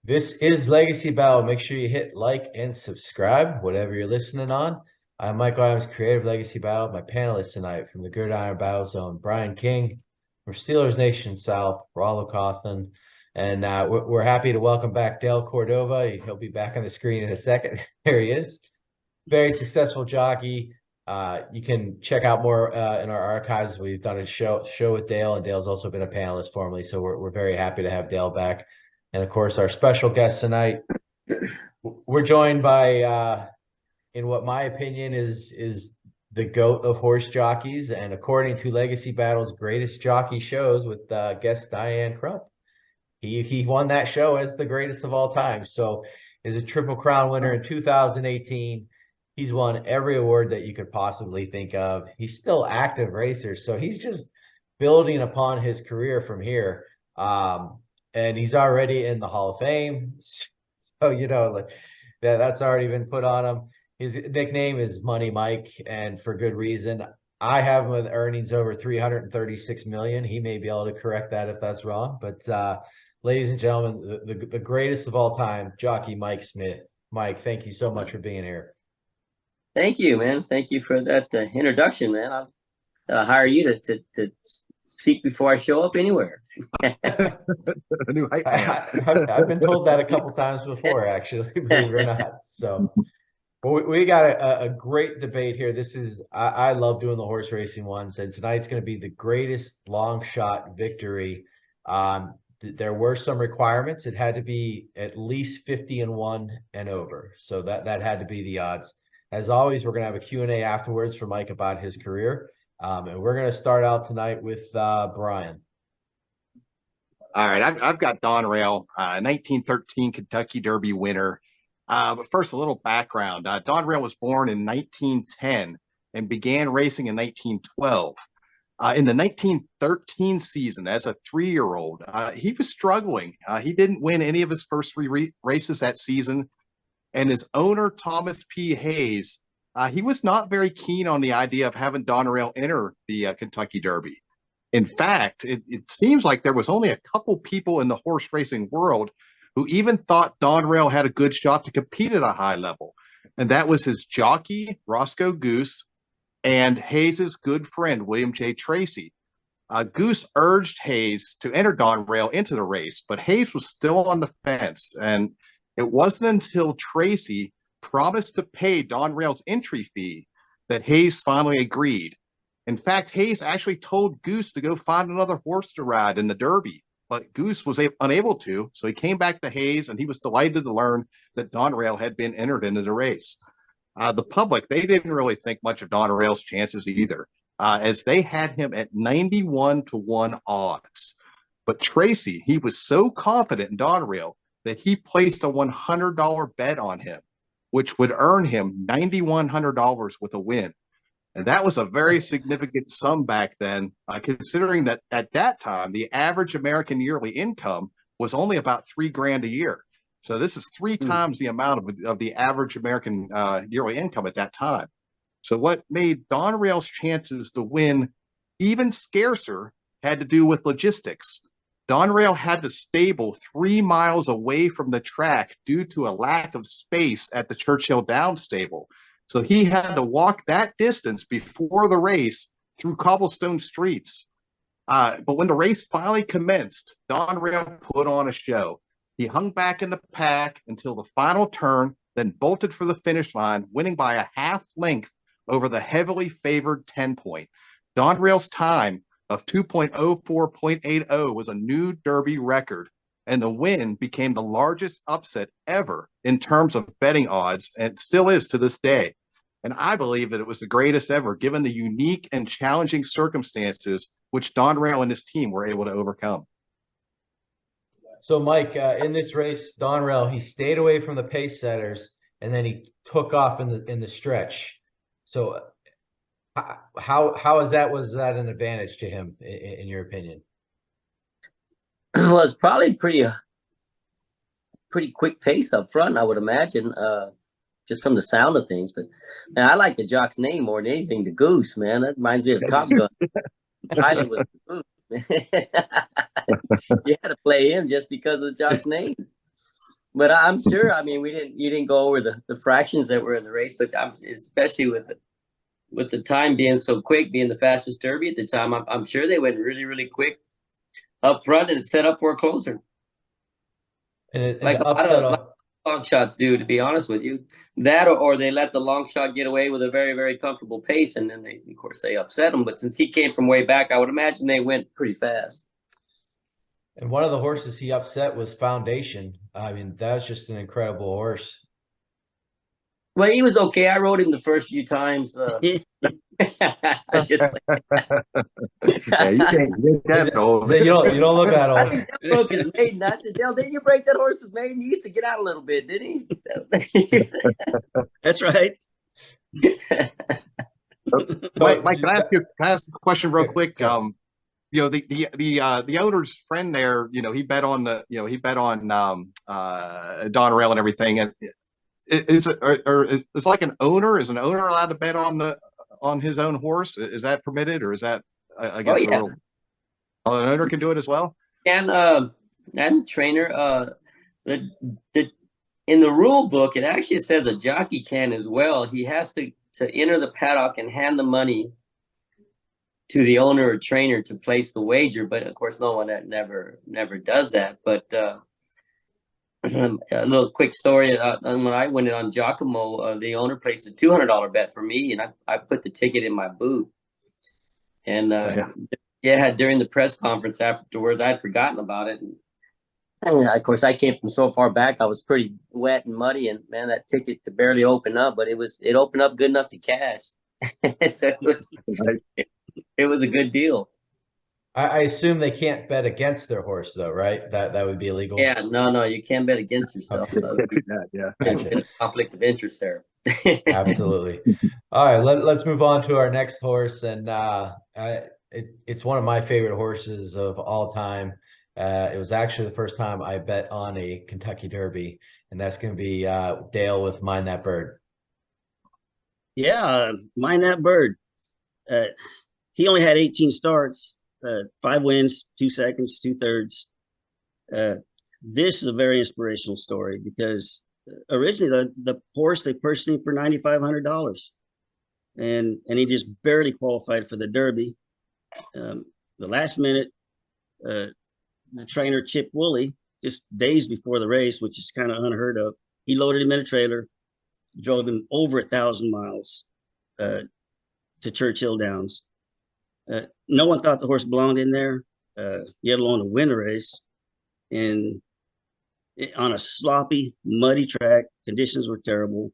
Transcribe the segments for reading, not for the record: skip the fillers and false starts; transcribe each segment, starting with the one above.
This is Legacy Battle. Make sure you hit like and subscribe, whatever you're listening on. I'm Michael Adams, creative Legacy Battle. My panelists tonight from the Gridiron Battle Zone, Brian King from Steelers Nation South, Rollo Cawthon, and we're happy to welcome back Dale Cordova. He'll be back on the screen in a second. There he is. Very successful jockey. You can check out more in our archives. We've done a show with Dale, and Dale's also been a panelist formerly, so we're very happy to have Dale back. And of course, our special guest tonight, we're joined by, in what my opinion is the GOAT of horse jockeys, and according to Legacy Battle's greatest jockey shows with guest Diane Crump. He won that show as the greatest of all time. So is a Triple Crown winner in 2018. He's won every award that you could possibly think of. He's still active racer, so he's just building upon his career from here. And he's already in the Hall of Fame. So, like that's already been put on him. His nickname is Money Mike, and for good reason. I have him with earnings over 336 million. He may be able to correct that if that's wrong. But ladies and gentlemen, the greatest of all time, jockey Mike Smith. Mike, thank you so much for being here. Thank you, man. Thank you for that introduction, man. I'll hire you to speak before I show up anywhere. I've been told that a couple times before, actually, believe it or not. So we got a great debate here. I love doing the horse racing ones, and tonight's going to be the greatest long shot victory. There were some requirements. It had to be at least 50-1 and over. So that had to be the odds. As always, we're going to have a Q&A afterwards for Mike about his career. And we're going to start out tonight with Brian. All right, I've got Donrail, 1913 Kentucky Derby winner. But first, a little background. Donrail was born in 1910 and began racing in 1912. In the 1913 season, as a 3-year-old, he was struggling. He didn't win any of his first 3 races that season. And his owner, Thomas P. Hayes, he was not very keen on the idea of having Donrail enter the Kentucky Derby. In fact, it seems like there was only a couple people in the horse racing world who even thought Donrail had a good shot to compete at a high level. And that was his jockey, Roscoe Goose, and Hayes's good friend, William J. Tracy. Goose urged Hayes to enter Donrail into the race, but Hayes was still on the fence. And it wasn't until Tracy promised to pay Donrail's entry fee that Hayes finally agreed. In fact, Hayes actually told Goose to go find another horse to ride in the Derby, but Goose was unable to, so he came back to Hayes, and he was delighted to learn that Donrail had been entered into the race. The public, they didn't really think much of Donrail's chances either, as they had him at 91-1 odds. But Tracy, he was so confident in Donrail that he placed a $100 bet on him, which would earn him $9,100 with a win. And that was a very significant sum back then, considering that at that time, the average American yearly income was only about $3,000 a year. So this is 3 times the amount of the average American yearly income at that time. So what made Donrail's chances to win even scarcer had to do with logistics. Donrail had to stable 3 miles away from the track due to a lack of space at the Churchill Downs stable. So he had to walk that distance before the race through cobblestone streets. But when the race finally commenced, Donrail put on a show. He hung back in the pack until the final turn, then bolted for the finish line, winning by a half length over the heavily favored 10-point. Donrail's time of 2.04.80 was a new Derby record, and the win became the largest upset ever in terms of betting odds, and still is to this day. And I believe that it was the greatest ever, given the unique and challenging circumstances which Donrail and his team were able to overcome. So, Mike, in this race, Donrail, he stayed away from the pace setters, and then he took off in the stretch. So how was that an advantage to him, in your opinion? Well, it's probably pretty quick pace up front, I would imagine, just from the sound of things. But man, I like the jock's name more than anything, the Goose, man. That reminds me of Top Gun. The pilot was the Goose. You had to play him just because of the jock's name. But I'm sure. I mean, you didn't go over the fractions that were in the race, but especially with the time being so quick, being the fastest Derby at the time, I'm sure they went really, really quick up front and set up for a closer. And Like the a lot upset of long shots do, to be honest with you. That or they let the long shot get away with a very, very comfortable pace, and then of course, they upset him. But since he came from way back, I would imagine they went pretty fast. and one of the horses he upset was Foundation. I mean, that was just an incredible horse. Well, he was okay. I rode him the first few times. I just Yeah, you can't get that old. You don't look that I old. think Dale broke his maiden. I said, Dale, didn't you break that horse's maiden? He used to get out a little bit, didn't he? That's right. Mike, can I ask a question real quick? You know, the owner's friend there, you know, he bet on Donrail and everything. And is like an owner? Is an owner allowed to bet on his own horse? Is that permitted, or is that against the rule? Oh, an owner can do it as well. And the trainer, the in the rule book, it actually says a jockey can as well. He has to enter the paddock and hand the money to the owner or trainer to place the wager. But of course, no one that never does that. But a little quick story. When I went in on Giacomo, the owner placed a $200 bet for me, and I put the ticket in my boot. And during the press conference afterwards, I had forgotten about it. And of course, I came from so far back, I was pretty wet and muddy, and man, that ticket could barely open up, but it opened up good enough to cash. So it was a good deal. I assume they can't bet against their horse, though, right? That would be illegal. Yeah, no, you can't bet against yourself. Yeah, Gotcha. Conflict of interest there. Absolutely. All right, let's move on to our next horse, and it's one of my favorite horses of all time. It was actually the first time I bet on a Kentucky Derby, and that's going to be Dale with Mind That Bird. Yeah, Mind That Bird. He only had 18 starts, 5 wins, 2 seconds, 2/3. This is a very inspirational story because originally the horse, they purchased him for $9,500, and he just barely qualified for the Derby. The last minute, the trainer Chip Woolley, just days before the race, which is kind of unheard of, he loaded him in a trailer, drove him over 1,000 miles to Churchill Downs. No one thought the horse belonged in there, yet alone to win the race. And on a sloppy, muddy track, conditions were terrible.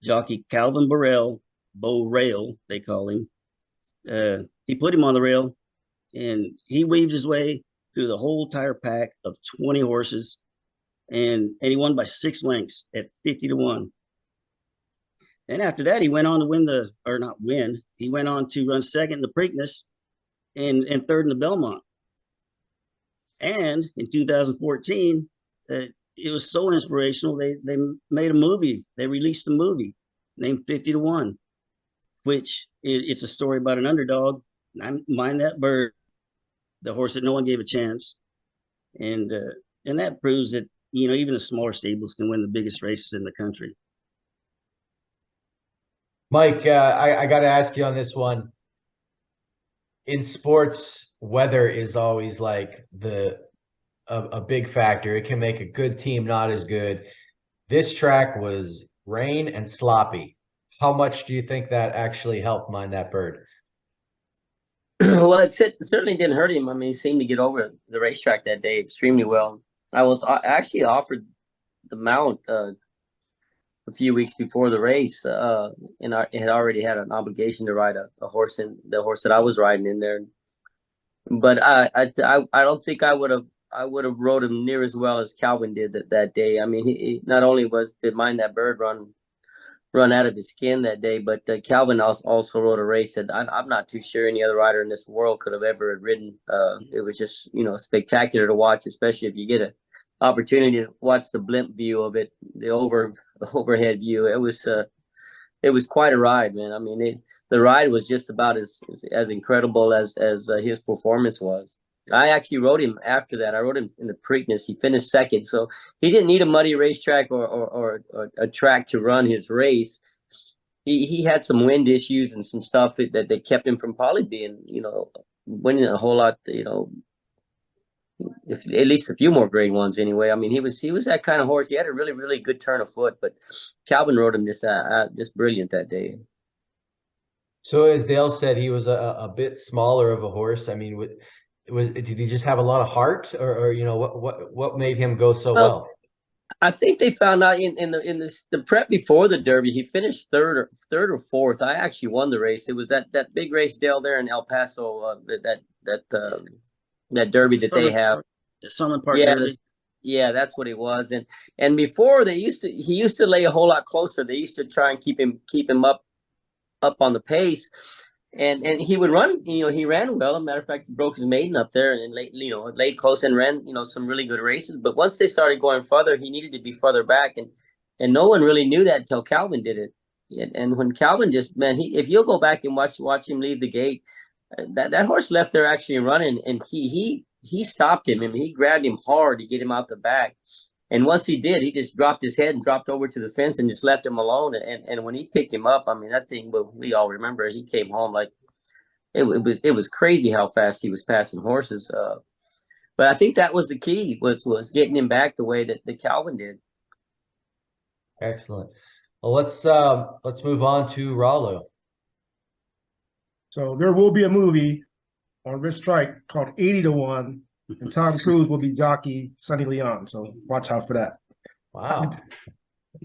Jockey Calvin Burrell, Bo Rail, they call him, he put him on the rail, and he weaved his way through the whole entire pack of 20 horses, and he won by 6 lengths at 50-1. And after that, he went on to he went on to run second in the Preakness and third in the Belmont. And in 2014, it was so inspirational, they made a movie. They released a movie named 50-1, which it's a story about an underdog. Mind That Bird, the horse that no one gave a chance. And that proves that, you know, even the smaller stables can win the biggest races in the country. Mike, I got to ask you on this one. In sports, weather is always like a big factor. It can make a good team not as good. This track was rain and sloppy. How much do you think that actually helped Mind That Bird? Well, it certainly didn't hurt him. I mean, he seemed to get over the racetrack that day extremely well. I was actually offered the mount a few weeks before the race, and I had already had an obligation to ride a horse in the horse that I was riding in there. But I don't think I would have rode him near as well as Calvin did that day. I mean, he not only did Mind That Bird run out of his skin that day, but Calvin also rode a race that I'm not too sure any other rider in this world could have ever ridden. It was just, you know, spectacular to watch, especially if you get an opportunity to watch the blimp view of it, the overhead view. It was quite a ride, man. I mean, the ride was just about as incredible as his performance was. I actually rode him after that. I rode him in the Preakness. He finished second, so he didn't need a muddy racetrack or a track to run his race. He had some wind issues and some stuff that kept him from probably being, winning a whole lot, if at least a few more grade ones anyway. I mean, he was that kind of horse. He had a really, really good turn of foot, but Calvin rode him just brilliant that day. So as Dale said, he was a bit smaller of a horse. I mean, did he just have a lot of heart, or what made him go so well? I think they found out in the prep before the Derby, he finished third or fourth. I actually won the race. It was that big race, Dale, there in El Paso, that Derby that they have. Summit Park Yeah, Derby. Yeah, that's what it was. And before he used to lay a whole lot closer. They used to try and keep him up on the pace. And he would run, he ran well. As a matter of fact, he broke his maiden up there and laid close and ran, some really good races. But once they started going further, he needed to be further back. And no one really knew that until Calvin did it. And when Calvin if you'll go back and watch him leave the gate, that horse left there actually running, and he stopped him. I mean, he grabbed him hard to get him out the back. And once he did, he just dropped his head and dropped over to the fence and just left him alone. And when he picked him up, I mean, that thing, we all remember, he came home like it was crazy how fast he was passing horses. But I think that was the key was getting him back the way that Calvin did. Excellent. Well, let's move on to Rollo. So there will be a movie on Rich Strike called 80 to 1. And Tom Cruise will be jockey Sonny Leon. So watch out for that. Wow.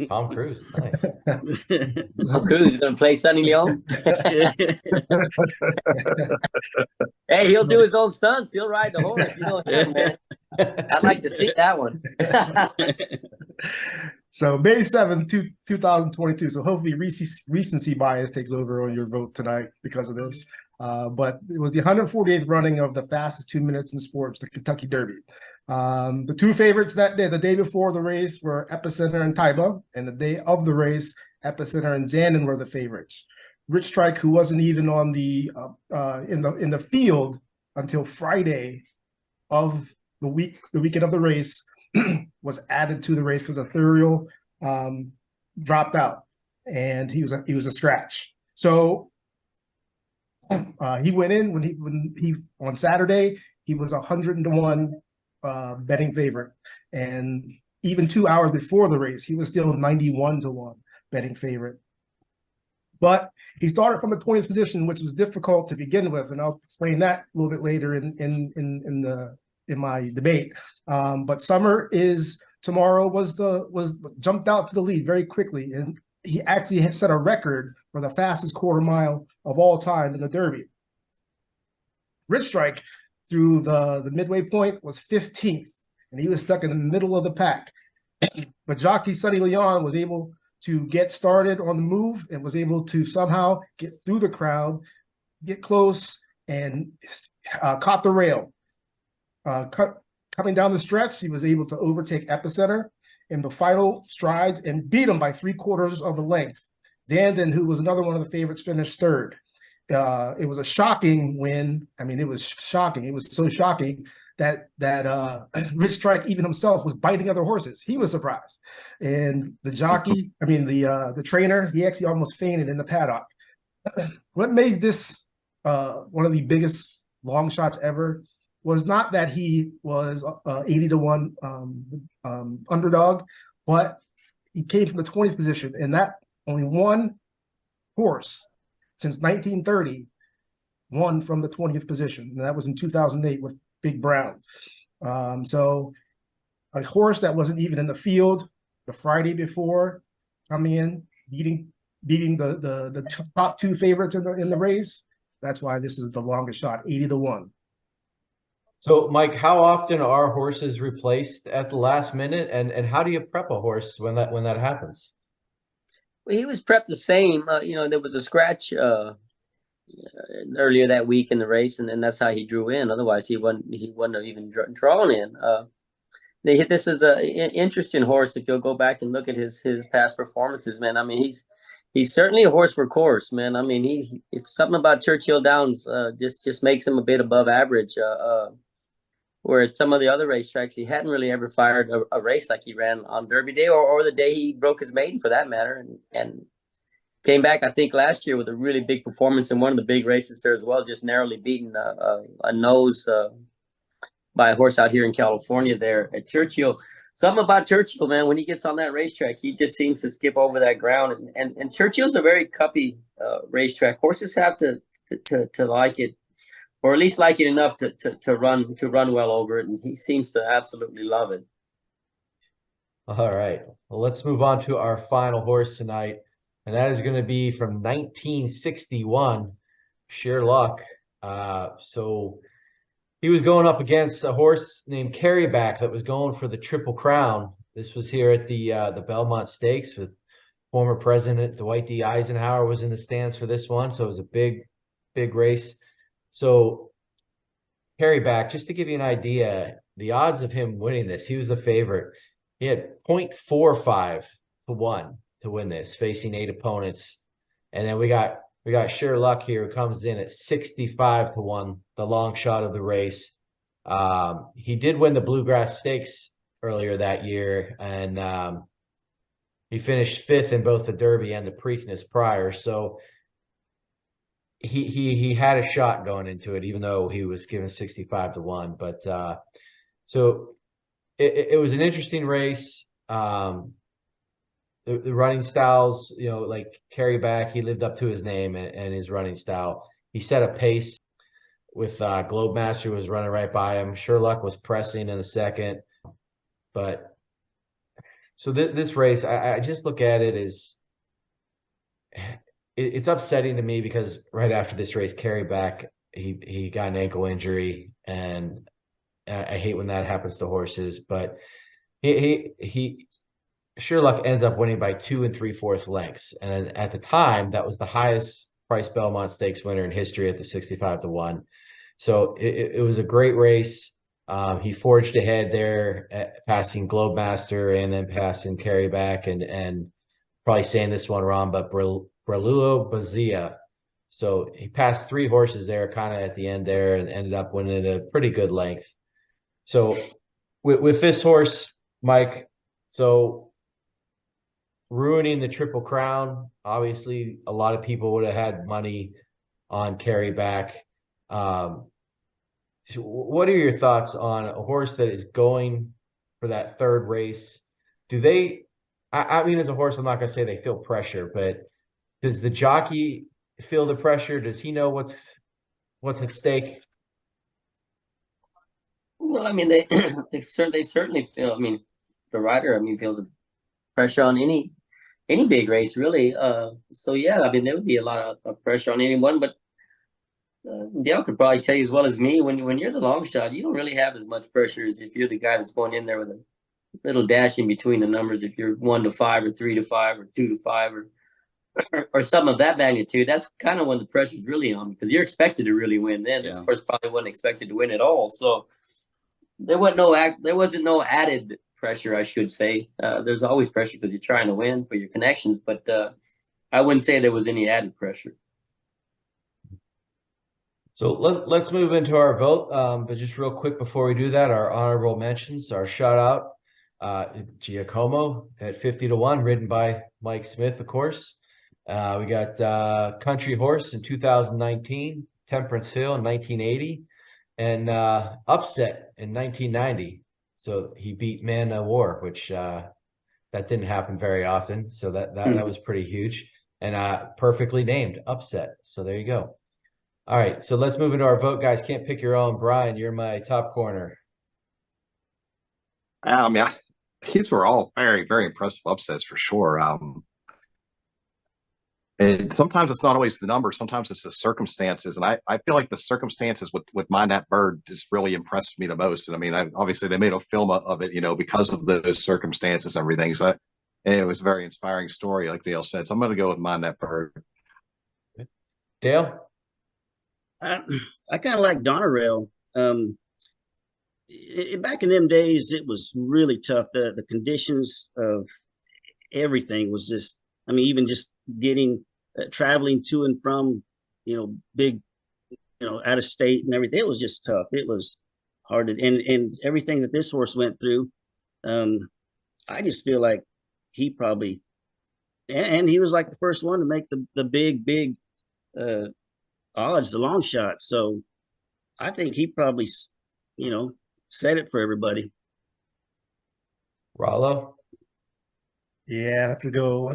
Tom Cruise. Nice. Tom Cruise is going to play Sonny Leon. Hey, he'll do his own stunts. He'll ride the horse. Him, man. I'd like to see that one. So May 7th, 2022. So hopefully recency bias takes over on your vote tonight because of this. But it was the 148th running of the fastest 2 minutes in sports, the Kentucky Derby. The two favorites that day, the day before the race, were Epicenter and Taiba, and the day of the race, Epicenter and Zandon were the favorites. Rich Strike, who wasn't even on the in the field until Friday of the weekend of the race, was added to the race because Ethereal dropped out, and he was a scratch. So he went in when he on Saturday. He was 100 to 1 betting favorite, and even 2 hours before the race, he was still 91 to 1 betting favorite. But he started from the 20th position, which was difficult to begin with, and I'll explain that a little bit later in my debate. But Summer was jumped out to the lead very quickly, and he actually had set a record for the fastest quarter mile of all time in the Derby. Rich Strike, through the midway point, was 15th, and he was stuck in the middle of the pack. But jockey Sonny Leon was able to get started on the move and was able to somehow get through the crowd, get close, and caught the rail. Coming down the stretch, he was able to overtake Epicenter in the final strides and beat him by 3/4 of a length. Zandon, who was another one of the favorites, finished third. It was a shocking win. I mean, it was shocking. It was so shocking that Rich Strike, even himself, was biting other horses. He was surprised. And the jockey, the trainer, he actually almost fainted in the paddock. What made this one of the biggest long shots ever was not that he was 80 to 1 underdog, but he came from the 20th position, and that only one horse since 1930 won from the 20th position, and that was in 2008 with Big Brown. So a horse that wasn't even in the field the Friday before, coming in, beating the top two favorites in the race. That's why this is the longest shot, 80 to 1. So, Mike, how often are horses replaced at the last minute, and how do you prep a horse when that happens? Well, he was prepped the same. There was a scratch earlier that week in the race, and that's how he drew in. Otherwise, he wouldn't have even drawn in. This is an interesting horse. If you'll go back and look at his past performances, man. I mean, he's certainly a horse for course, man. I mean, if something about Churchill Downs just makes him a bit above average. Where at some of the other racetracks, he hadn't really ever fired a race like he ran on Derby Day or the day he broke his maiden for that matter. And came back, I think, last year with a really big performance in one of the big races there as well, just narrowly beating a nose by a horse out here in California there at Churchill. Something about Churchill, man, when he gets on that racetrack, he just seems to skip over that ground. And Churchill's a very cuppy racetrack. Horses have to like it, or at least like it enough to run well over it. And he seems to absolutely love it. All right. Well, let's move on to our final horse tonight. And that is going to be from 1961, Sheer Luck. So he was going up against a horse named Carrie Back that was going for the Triple Crown. This was here at the Belmont Stakes with former President Dwight D. Eisenhower was in the stands for this one. So it was a big race. So Carrie Back, just to give you an idea, the odds of him winning this, he was the favorite. He had 0.45 to 1 to win this, facing 8 opponents. And then we got Sheer Luck here, who comes in at 65 to 1, the long shot of the race. He did win the Bluegrass Stakes earlier that year, and he finished 5th in both the Derby and the Preakness prior. So he had a shot going into it, even though he was given 65 to 1. But so it was an interesting race. The running styles, you know, like Carrie Back, he lived up to his name and his running style. He set a pace with Globemaster was running right by him. Sheer Luck was pressing in the second. But so this race, I just look at it as it's upsetting to me because right after this race, Carrie Back, he got an ankle injury, and I hate when that happens to horses. But he Sheer Luck ends up winning by 2 3/4 lengths, and at the time that was the highest price Belmont Stakes winner in history at the 65 to 1. So it was a great race. He forged ahead there, passing Globemaster and then passing Carrie Back, and probably saying this one wrong, but Brelulo Bazia. So he passed 3 horses there, kind of at the end there, and ended up winning a pretty good length. So with this horse, Mike, so ruining the Triple Crown. Obviously, a lot of people would have had money on Carrie Back. So what are your thoughts on a horse that is going for that third race? Do they, I mean, as a horse, I'm not going to say they feel pressure, but does the jockey feel the pressure? Does he know what's at stake? Well, I mean, they certainly feel. I mean, the rider, I mean, feels the pressure on any big race, really. So yeah, I mean, there would be a lot of pressure on anyone. But Dale could probably tell you as well as me, when you're the long shot, you don't really have as much pressure as if you're the guy that's going in there with a little dash in between the numbers. If you're 1 to 5 or 3 to 5 or 2 to 5 or some of that magnitude, that's kind of when the pressure's really on, because you're expected to really win. Then this horse probably wasn't expected to win at all. So there wasn't no added pressure, I should say. There's always pressure because you're trying to win for your connections, but I wouldn't say there was any added pressure. So let's move into our vote. But just real quick before we do that, our honorable mentions, our shout out, Giacomo at 50 to 1, ridden by Mike Smith, of course. We got Country Horse in 2019, Temperance Hill in 1980, and Upset in 1990. So he beat Man O' War, which that didn't happen very often. So that was pretty huge, and perfectly named Upset. So there you go. All right, so let's move into our vote, guys. Can't pick your own. Brian, you're my top corner. I mean, these were all very, very impressive upsets for sure. And sometimes it's not always the numbers, sometimes it's the circumstances. And I feel like the circumstances with Mind That Bird just really impressed me the most. And I mean, obviously they made a film of it, you know, because of those circumstances and everything. So and it was a very inspiring story, like Dale said. So I'm going to go with Mind That Bird. Dale? I kind of like Donrail. Back in them days, it was really tough. The conditions of everything was just, I mean, even just getting, traveling to and from, you know, big, you know, out of state and everything, it was just tough. It was hard to, and everything that this horse went through. I just feel like he probably, and he was like the first one to make the big odds, the long shot. So I think he probably, set it for everybody. Rollo? Yeah, I have to go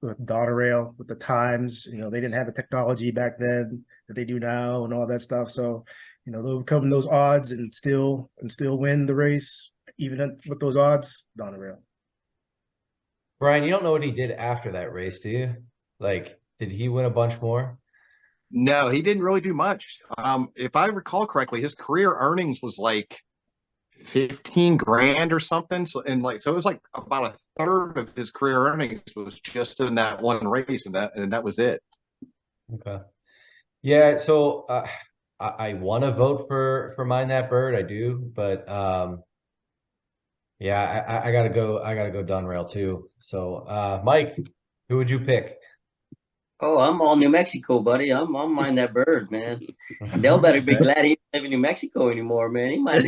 with Donrail with the times. They didn't have the technology back then that they do now and all that stuff. So, they'll overcome those odds and still win the race, even with those odds. Donrail. Brian, you don't know what he did after that race, do you? Like, did he win a bunch more? No, he didn't really do much. If I recall correctly, his career earnings was like 15 grand or something. So it was like about a third of his career earnings was just in that one race, and that was it. Okay. Yeah, so I want to vote for Mind That Bird, I do, but yeah, I gotta go Donrail too. So Mike, who would you pick? Oh, I'm all New Mexico, buddy. I'm Mind That Bird, man. Dale better be glad he doesn't live in New Mexico anymore, man. He might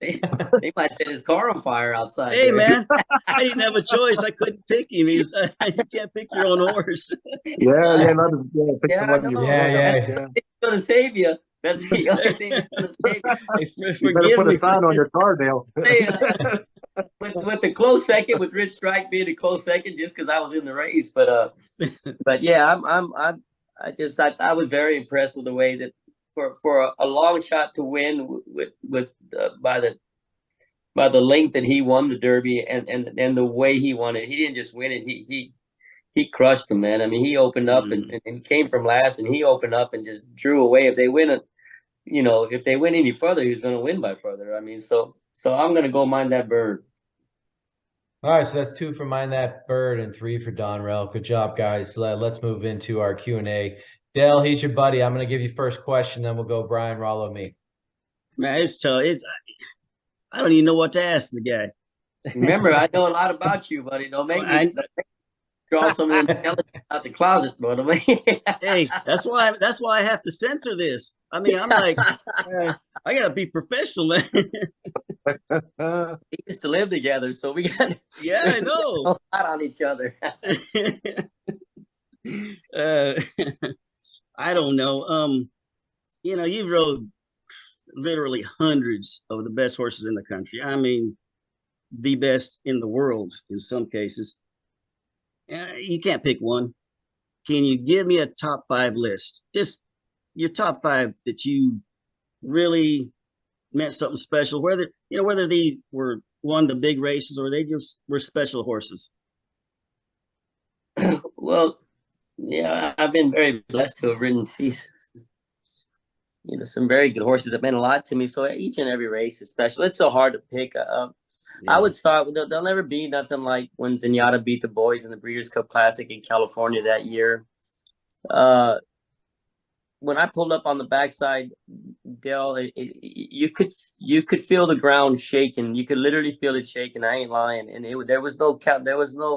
they might set his car on fire outside. Hey, there. man, I didn't have a choice. I couldn't pick him. You can't pick your own horse. Pick Yeah, the I one you know. want. Yeah. That's gonna save you. That's the only thing that's gonna save you. You better put a sign on your car, Dale. Hey, with the close second, with Rich Strike being a close second, just because I was in the race. But yeah, I was very impressed with the way that for a long shot to win by the length that he won the Derby and the way he won it. He didn't just win it. He crushed them, man. I mean, he opened up and came from last, and he opened up and just drew away. If they win it, if they win any further, he's going to win by further. I mean, so I'm going to go Mind That Bird. All right, so that's 2 for Mind That Bird and 3 for Donrail. Good job, guys. Let's move into our Q&A. Dale, he's your buddy. I'm going to give you first question, then we'll go Brian, Rollo, me. Man, it's tough. I don't even know what to ask the guy. Remember, I know a lot about you, buddy. Don't make me draw some intelligence out the closet, brother. Hey, that's why I have to censor this. I mean, I'm like, I gotta be professional, man. We used to live together, so we got Yeah, I know. a lot on each other. I don't know. You've rode literally hundreds of the best horses in the country. I mean, the best in the world in some cases. You can't pick one. Can you give me a top 5 list? Just your top 5 that you really meant something special, whether they won the big races or they just were special horses. Well, yeah, I've been very blessed to have ridden some very good horses that meant a lot to me. So each and every race is special. It's so hard to pick. I would start with there'll never be nothing like when Zenyatta beat the boys in the Breeders' Cup Classic in California that year. When I pulled up on the backside, Dale, you could feel the ground shaking. You could literally feel it shaking. I ain't lying. And there was no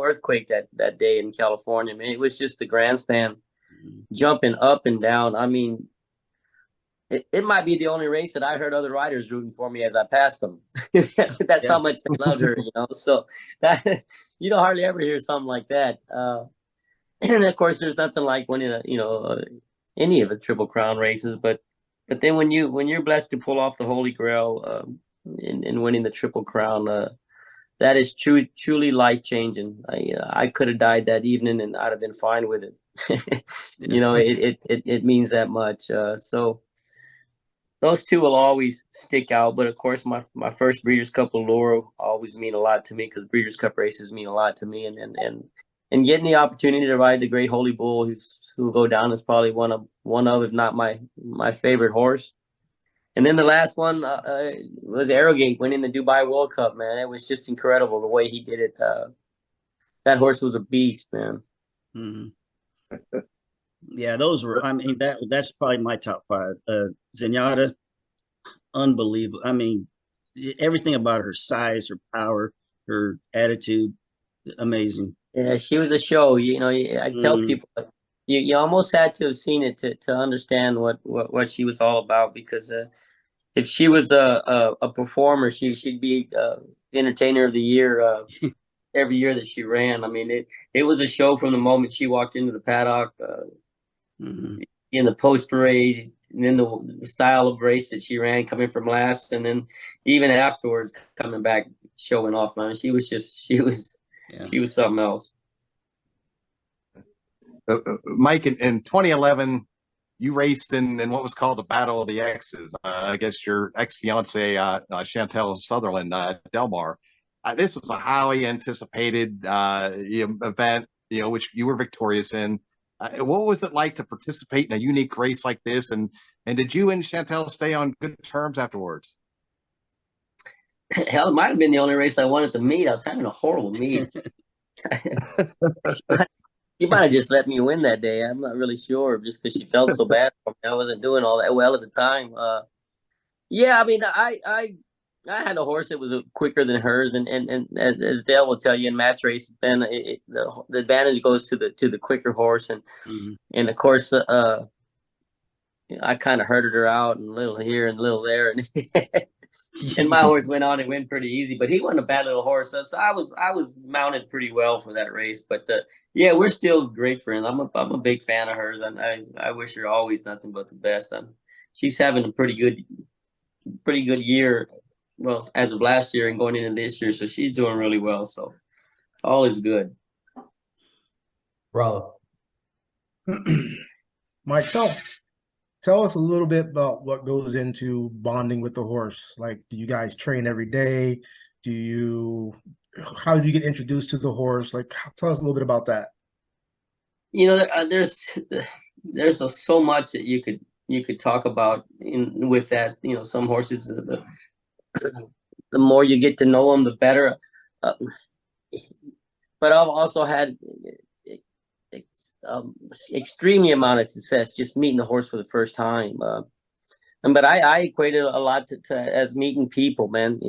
earthquake that day in California. Man, it was just the grandstand jumping up and down. I mean, it might be the only race that I heard other riders rooting for me as I passed them. That's how much they loved her, So that you don't hardly ever hear something like that. And of course, there's nothing like winning any of the Triple Crown races. But then when you're blessed to pull off the Holy Grail in winning the Triple Crown, that is truly life changing. I could have died that evening and I'd have been fine with it. It means that much. So. Those 2 will always stick out, but of course, my first Breeders' Cup Allure always mean a lot to me because Breeders' Cup races mean a lot to me, and getting the opportunity to ride the Great Holy Bull, who will go down as probably one of if not my favorite horse. And then the last one was Arrogate winning the Dubai World Cup. Man, it was just incredible the way he did it. That horse was a beast, man. Mm-hmm. Yeah, those were. I mean, that's probably my top 5. Zenyatta, unbelievable. I mean, everything about her size, her power, her attitude, amazing. Yeah, she was a show. I tell people you almost had to have seen it to understand what she was all about because if she was a performer, she'd be entertainer of the year every year that she ran. I mean, it was a show from the moment she walked into the paddock, in the post parade, and then the style of race that she ran, coming from last, and then even afterwards coming back showing off. Man, she was something else. Mike, in 2011, you raced in what was called the Battle of the X's against your ex-fiance, Chantel Sutherland, Delmar. This was a highly anticipated event, which you were victorious in. What was it like to participate in a unique race like this? And did you and Chantel stay on good terms afterwards? Hell, it might have been the only race I won at the meet. I was having a horrible meet. She might have just let me win that day. I'm not really sure, just because she felt so bad for me. I wasn't doing all that well at the time. Yeah, I mean, I had a horse that was quicker than hers, and as Dale will tell you, in match race, Ben, the advantage goes to the quicker horse, and of course, I kind of herded her out, and a little here and a little there, and and my horse went on and went pretty easy, but he wasn't a bad little horse, so I was mounted pretty well for that race. But yeah, we're still great friends. I'm a big fan of hers, and I wish her always nothing but the best. She's having a pretty good year. Well, as of last year and going into this year, so she's doing really well. So all is good. Rollo. Mike, tell us a little bit about what goes into bonding with the horse. Like, do you guys train every day? How did you get introduced to the horse? Like, tell us a little bit about that. There's so much that you could talk about with that. Some horses, the more you get to know them, the better. But I've also had extremely amount of success just meeting the horse for the first time. But I equate it a lot to as meeting people, man.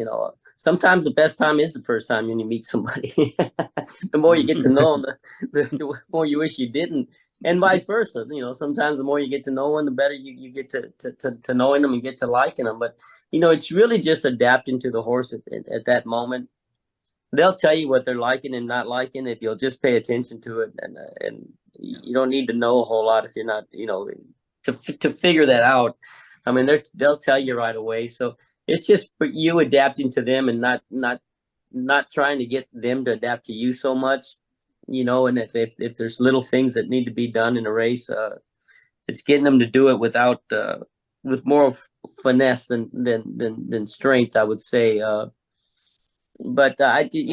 Sometimes the best time is the first time when you meet somebody. The more you get to know them, the more you wish you didn't, and vice versa. Sometimes the more you get to know them, the better you get to knowing them and get to liking them. But it's really just adapting to the horse at that moment. They'll tell you what they're liking and not liking if you'll just pay attention to it, and you don't need to know a whole lot if you're not, to figure that out. I mean, they'll tell you right away. So it's just for you adapting to them and not trying to get them to adapt to you so much, And if there's little things that need to be done in a race, it's getting them to do it with more finesse than strength, I would say. But I did,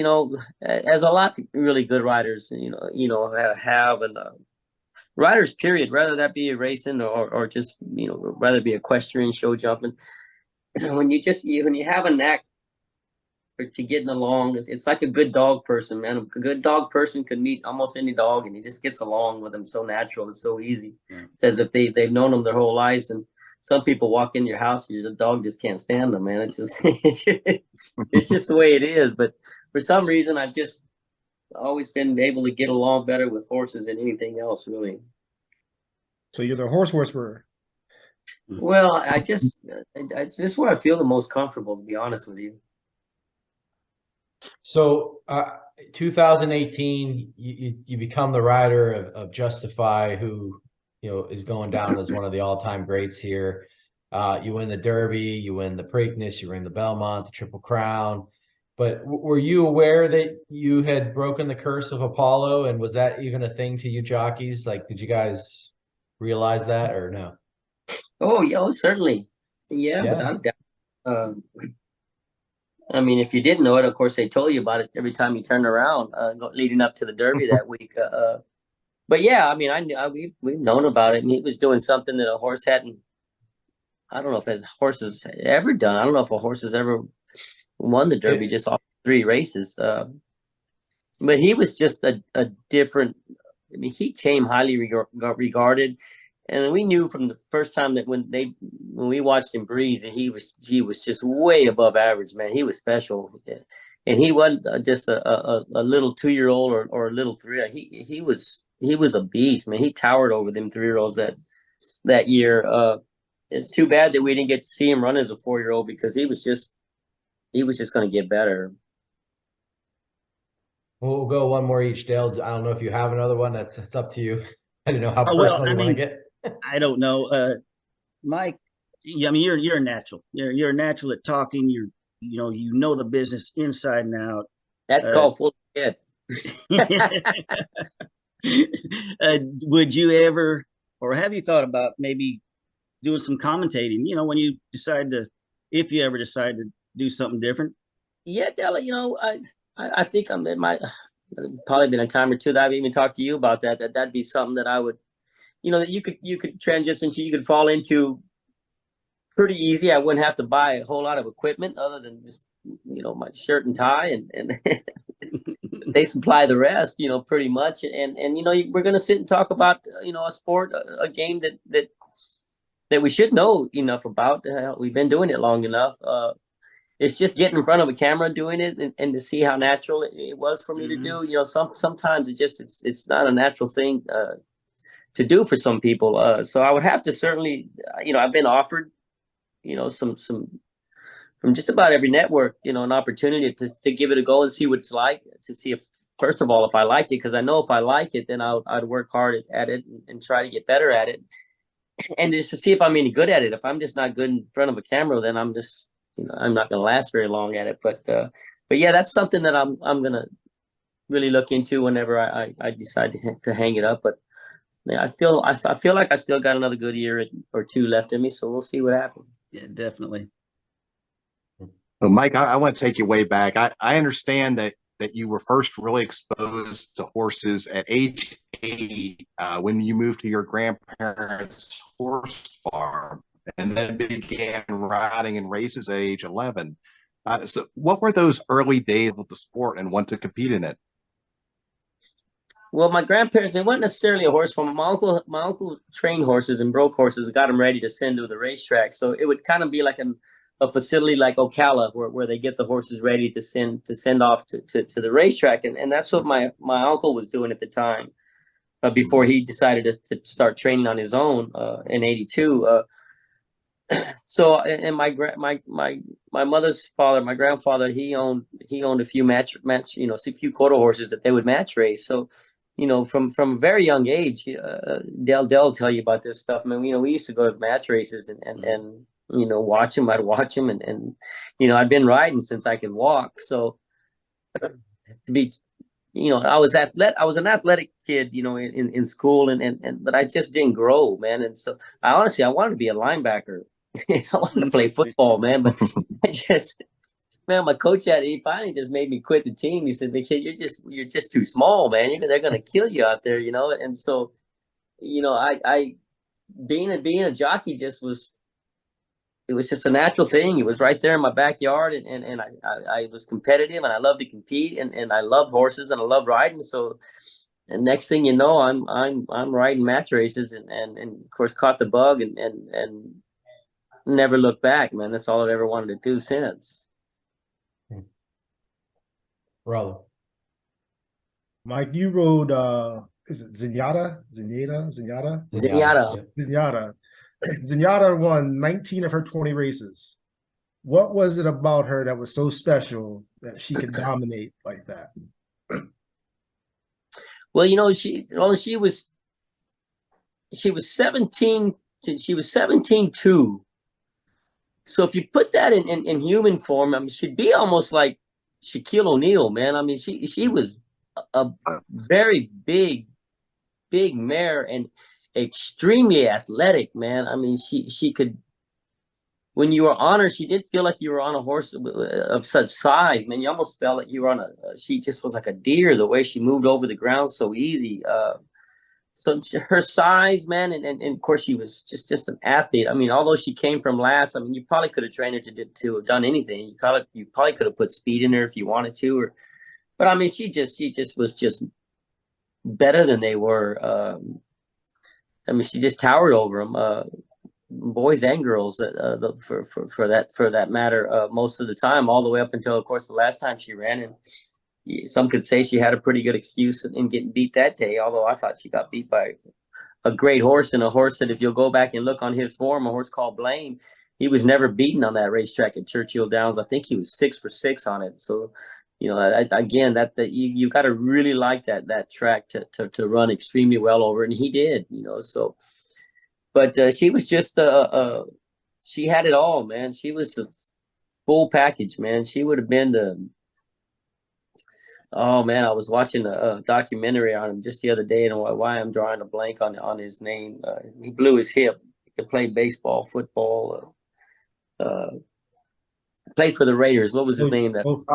as a lot of really good riders, have, and riders, period, whether that be racing or just, rather be equestrian, show jumping. When you have a knack to getting along, it's like a good dog person, man. A good dog person could meet almost any dog, and he just gets along with them so natural. It's so easy. Yeah. It's as if they've known them their whole lives. And some people walk in your house, the dog just can't stand them, man. It's just it's just the way it is. But for some reason, I've just always been able to get along better with horses than anything else, really. So you're the horse whisperer. Well, it's just where I feel the most comfortable, to be honest with you. So 2018, you become the rider of Justify, who is going down as one of the all-time greats here. You win the Derby, you win the Preakness, you win the Belmont, the Triple Crown. But were you aware that you had broken the curse of Apollo, and was that even a thing to you jockeys? Like, did you guys realize that or no? Oh, yeah, certainly. Yeah. Without doubt. I mean, if you didn't know it, of course, they told you about it every time you turned around, leading up to the Derby that week. But yeah, I mean, we've known about it, and he was doing something that a horse hadn't. I don't know if his horse has ever done. I don't know if a horse has ever won the Derby just off 3 races. But he was just a different. I mean, he came highly regarded, and we knew from the first time that when we watched him breeze, that he was just way above average, man. He was special, and he wasn't just a little 2-year-old or a little 3. He was a beast, man. He towered over them 3-year-olds that year. it's too bad that we didn't get to see him run as a 4-year-old, because he was just going to get better. We'll go one more each, Dale. I don't know if you have another one. It's up to you. I don't know how Oh, personal well, I you want to mean, get. I don't know. Mike, yeah, I mean, you're a natural. You're a natural at talking. You know the business inside and out. That's called full shit. Would you ever, or have you thought about maybe doing some commentating? When you decide to, if you ever decide to do something different. Yeah, Della, I think it might probably been a time or two that I've even talked to you about that. That'd be something that I would, that you could transition to, you could fall into pretty easy. I wouldn't have to buy a whole lot of equipment other than just, my shirt and tie, and they supply the rest, pretty much. And we're going to sit and talk about, a sport, a game that we should know enough about. We've been doing it long enough. It's just getting in front of a camera doing it, and to see how natural it was for me to do. Sometimes it's not a natural thing to do for some people. So I would have to certainly, I've been offered, some from just about every network, an opportunity to give it a go and see what it's like, to see if, first of all, if I liked it, because I know if I like it, then I'd work hard at it and try to get better at it, and just to see if I'm any good at it. If I'm just not good in front of a camera, then I'm just, I'm not going to last very long at it. But yeah, that's something that I'm going to really look into whenever I decide to hang it up. But yeah, I feel like I still got another good year or two left in me, so we'll see what happens. Yeah, definitely. So Mike, I want to take you way back. I understand that you were first really exposed to horses at age 8 when you moved to your grandparents' horse farm, and then began riding in races at age 11. So what were those early days of the sport, and want to compete in it? Well, my grandparents, they weren't necessarily a horse farm. My uncle trained horses and broke horses, got them ready to send to the racetrack. So it would kind of be like a facility like Ocala, where they get the horses ready to send off to the racetrack. And that's what my uncle was doing at the time, before he decided to start training on his own in '82. So, and my mother's father, my grandfather, he owned a few match, a few quarter horses that they would match race. So, from a very young age, Dell will tell you about this stuff. I mean, we used to go to match races and watch them. I'd watch them, and I'd been riding since I could walk. So to be, I was an athletic kid, in school, but I just didn't grow, man. And so I wanted to be a linebacker. I wanted to play football, man, but my coach he finally just made me quit the team. He said, "Kid, you're just too small, man. They're gonna kill you out there, And so, I being a jockey it was just a natural thing. It was right there in my backyard, and I was competitive, and I loved to compete, and I love horses, and I love riding. So, and next thing you know, I'm riding match races, and of course caught the bug, and never looked back, man. That's all I've ever wanted to do since. Brother. Mike, you rode is it Zenyatta? Zenyatta. Zenyatta won 19 of her 20 races. What was it about her that was so special that she could dominate like that? Well, she was 17. She was 17-2. So if you put that in human form, I mean, she'd be almost like Shaquille O'Neal, man. I mean, she was a very big mare and extremely athletic, man. I mean, she could, when you were on her, she did feel like you were on a horse of such size, man. You almost felt like you were on she just was like a deer, the way she moved over the ground so easy. So her size, man, and of course she was just an athlete. I mean, although she came from last, I mean, you probably could have trained her to have done anything. You probably could have put speed in her if you wanted to, but I mean, she just was just better than they were. I mean, she just towered over them, boys and girls. For that matter, most of the time, all the way up until, of course, the last time she ran. And some could say she had a pretty good excuse in getting beat that day, although I thought she got beat by a great horse, and a horse that, if you'll go back and look on his form, a horse called Blame, he was never beaten on that racetrack at Churchill Downs. I think he was 6 for 6 on it. So, again, that you got to really like that track to run extremely well over, and he did. So, but she was just she had it all, man. She was a full package, man. She would have been the. Oh man, I was watching a documentary on him just the other day, and why I'm drawing a blank on his name. He blew his hip. He could play baseball, football. Played for the Raiders. What was his name? Bo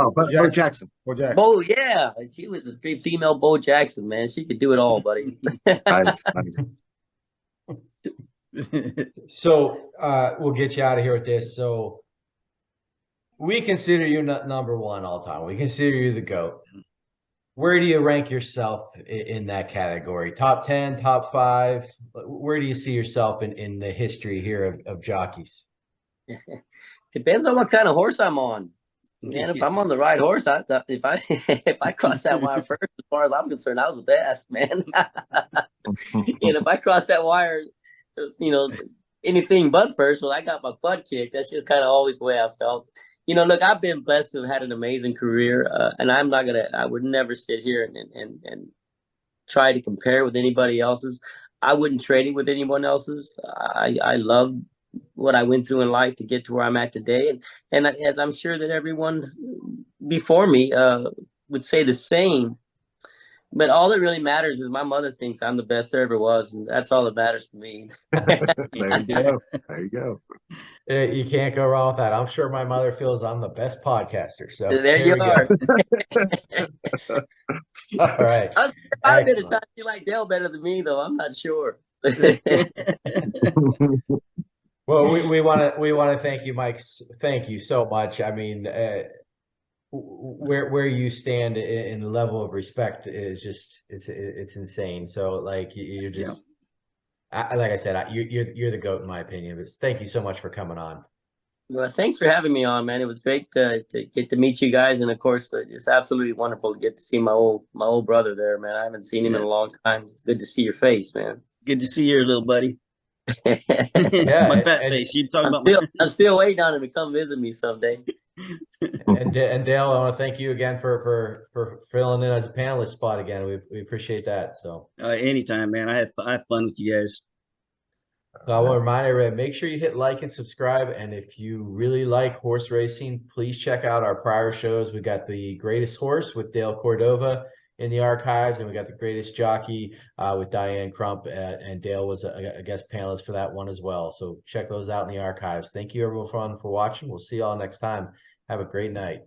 Jackson. Bo Jackson. Bo, yeah, she was a female Bo Jackson, man. She could do it all, buddy. Nice. So we'll get you out of here with this. So we consider you number one all time. We consider you the GOAT. Where do you rank yourself in that category? Top 10, top 5? Where do you see yourself in the history here of jockeys? Depends on what kind of horse I'm on. Man, if I'm on the right horse, if I cross that wire first, as far as I'm concerned, I was the best, man. And if I cross that wire, anything but first, well, I got my butt kicked. That's just kind of always the way I felt. Look, I've been blessed to have had an amazing career, and I would never sit here and try to compare with anybody else's. I wouldn't trade it with anyone else's. I love what I went through in life to get to where I'm at today. And as I'm sure that everyone before me would say the same. But all that really matters is my mother thinks I'm the best there ever was, and that's all that matters to me. There you go. You can't go wrong with that. I'm sure my mother feels I'm the best podcaster. So there you are. All right. I've been a time you like Dale better than me, though. I'm not sure. Well, we want to thank you, Mike. Thank you so much. I mean, where you stand in the level of respect is just it's insane. So like you're just like I said, you're the GOAT in my opinion. But thank you so much for coming on. Well, thanks for having me on, man. It was great to get to meet you guys, and of course, it's absolutely wonderful to get to see my old brother there, man. I haven't seen him in a long time. It's good to see your face, man. Good to see your little buddy. Yeah, my fat face. You talking about? I'm still waiting on him to come visit me someday. And Dale, I want to thank you again for filling in as a panelist spot again. We appreciate that. So anytime, man. I have fun with you guys. So I want to remind everybody, make sure you hit like and subscribe. And if you really like horse racing, please check out our prior shows. We got the Greatest Horse with Dale Cordova in the archives, and we got the Greatest Jockey with Diane Crump, and Dale was a guest panelist for that one as well. So check those out in the archives. Thank you everyone for watching. We'll see y'all next time. Have a great night.